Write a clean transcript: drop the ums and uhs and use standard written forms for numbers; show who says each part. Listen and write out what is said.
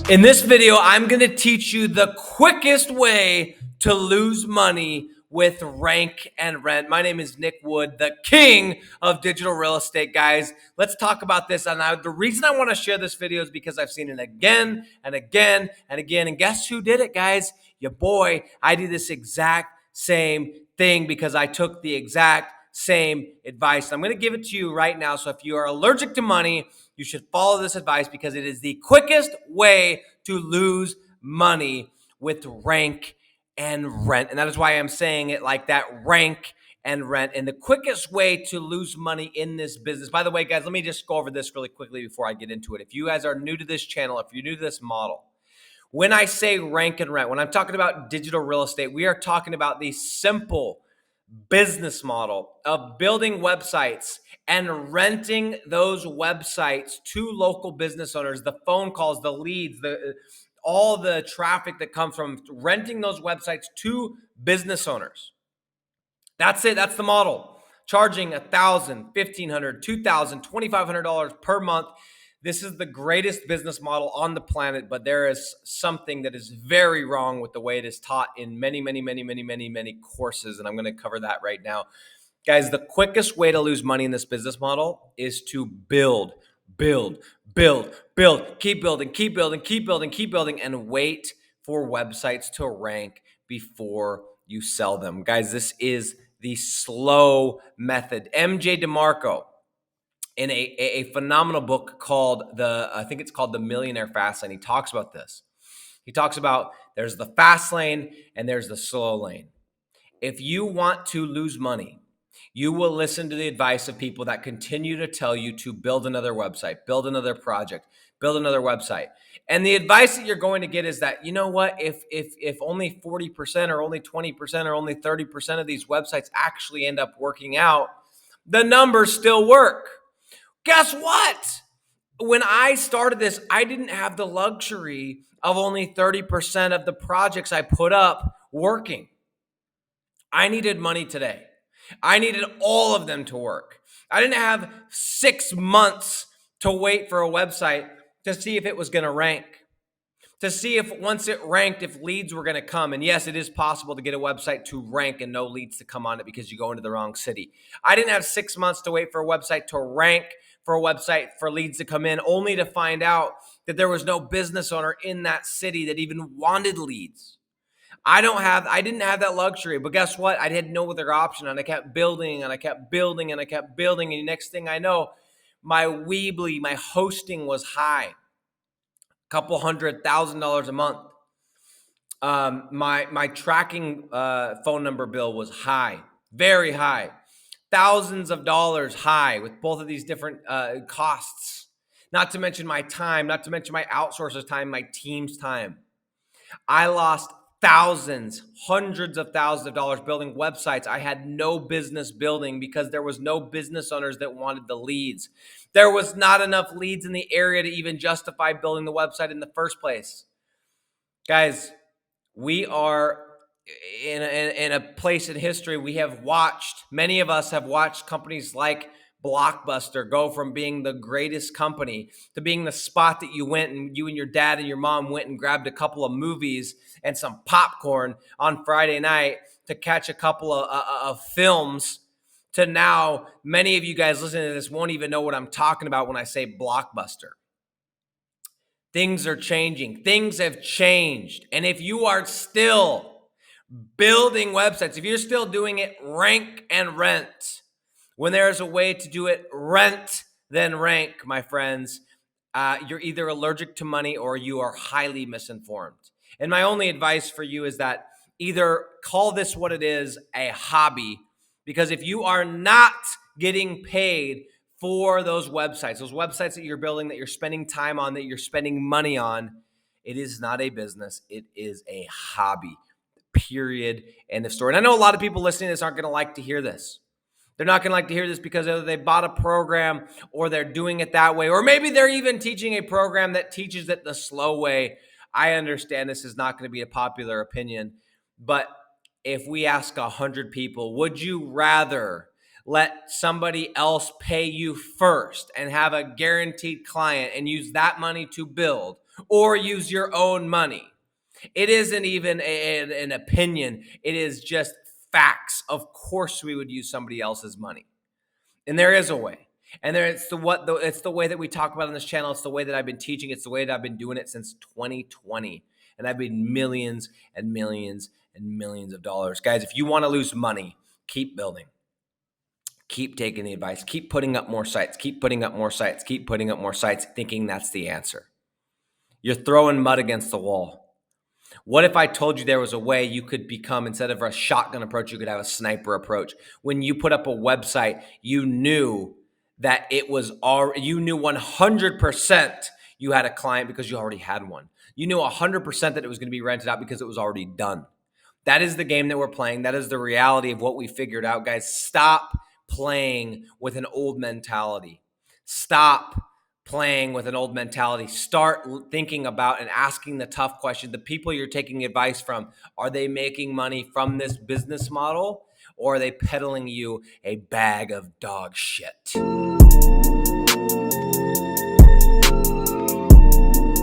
Speaker 1: In this video, I'm going to teach you the quickest way to lose money with rank and rent. My name is Nick Wood, the king of digital real estate, guys. Let's talk about this. And the reason I want to share this video is because I've seen it again and again and again. And guess who did it, guys? Your boy. I did this exact same thing because I took the exact same advice. I'm going to give it to you right now. So if you are allergic to money, you should follow this advice because it is the quickest way to lose money with rank and rent. And that is why I'm saying it like that, rank and rent. And the quickest way to lose money in this business. By the way, guys, let me just go over this really quickly before I get into it. If you guys are new to this channel, if you're new to this model, when I say rank and rent, when I'm talking about digital real estate, we are talking about the simple business model of building websites and renting those websites to local business owners, the phone calls, the leads, all the traffic that comes from renting those websites to business owners. That's it. That's the model. Charging $1,000, $1,500, $2,000, $2,500 per month. This is the greatest business model on the planet, but there is something that is very wrong with the way it is taught in many courses, and I'm going to cover that right now. Guys, the quickest way to lose money in this business model is to build, keep building, and wait for websites to rank before you sell them. Guys, this is the slow method. MJ DeMarco, in a phenomenal book called I think it's called The Millionaire Fast Lane, he talks about this. He talks about there's the fast lane and there's the slow lane. If you want to lose money, you will listen to the advice of people that continue to tell you to build another website, build another project, build another website. And the advice that you're going to get is that, you know what, if only 40% or only 20% or only 30% of these websites actually end up working out, the numbers still work. Guess what? When I started this, I didn't have the luxury of only 30% of the projects I put up working. I needed money today. I needed all of them to work. I didn't have 6 months to wait for a website to see if it was going to rank, to see if once it ranked, if leads were going to come. And yes, it is possible to get a website to rank and no leads to come on it because you go into the wrong city. I didn't have 6 months to wait for a website to rank, for a website for leads to come in, only to find out that there was no business owner in that city that even wanted leads. I didn't have that luxury, but guess what? I had no other option, and I kept building, and I kept building, and I kept building, and the next thing I know, my Weebly, my hosting was high, $200,000 a month. My tracking phone number bill was high, very high. Thousands of dollars high with both of these different costs, not to mention my time, not to mention my outsourcer's time, my team's time. I lost thousands, hundreds of thousands of dollars building websites I had no business building because there was no business owners that wanted the leads. There was not enough leads in the area to even justify building the website in the first place. Guys, we are in a place in history. Many of us have watched companies like Blockbuster go from being the greatest company to being the spot that you went and you and your dad and your mom went and grabbed a couple of movies and some popcorn on Friday night to catch a couple of films, to now many of you guys listening to this won't even know what I'm talking about when I say Blockbuster. Things are changing. Things have changed. And if you are still building websites, if you're still doing it rank and rent, when there's a way to do it rent then rank, my friends, you're either allergic to money or you are highly misinformed. And my only advice for you is that either call this what it is, a hobby, because if you are not getting paid for those websites that you're building, that you're spending time on, that you're spending money on, it is not a business. It is a hobby, period, end of story. And I know a lot of people listening to this aren't going to like to hear this. They're not going to like to hear this because either they bought a program or they're doing it that way, or maybe they're even teaching a program that teaches it the slow way. I understand this is not going to be a popular opinion, but if we ask 100 people, would you rather let somebody else pay you first and have a guaranteed client and use that money to build, or use your own money. It isn't even an opinion. It is just facts. Of course we would use somebody else's money. And there is a way. And it's the way that we talk about on this channel. It's the way that I've been teaching. It's the way that I've been doing it since 2020. And I've made millions and millions and millions of dollars. Guys, if you want to lose money, keep building. Keep taking the advice. Keep putting up more sites. Keep putting up more sites. Keep putting up more sites, thinking that's the answer. You're throwing mud against the wall. What if I told you there was a way you could become, instead of a shotgun approach, you could have a sniper approach? When you put up a website, you knew that it was you knew 100% you had a client because you already had one. You knew 100% that it was going to be rented out because it was already done. That is the game that we're playing. That is the reality of what we figured out, guys. Stop playing with an old mentality. Stop playing with an old mentality. Start thinking about and asking the tough question. The people you're taking advice from, are they making money from this business model, or are they peddling you a bag of dog shit?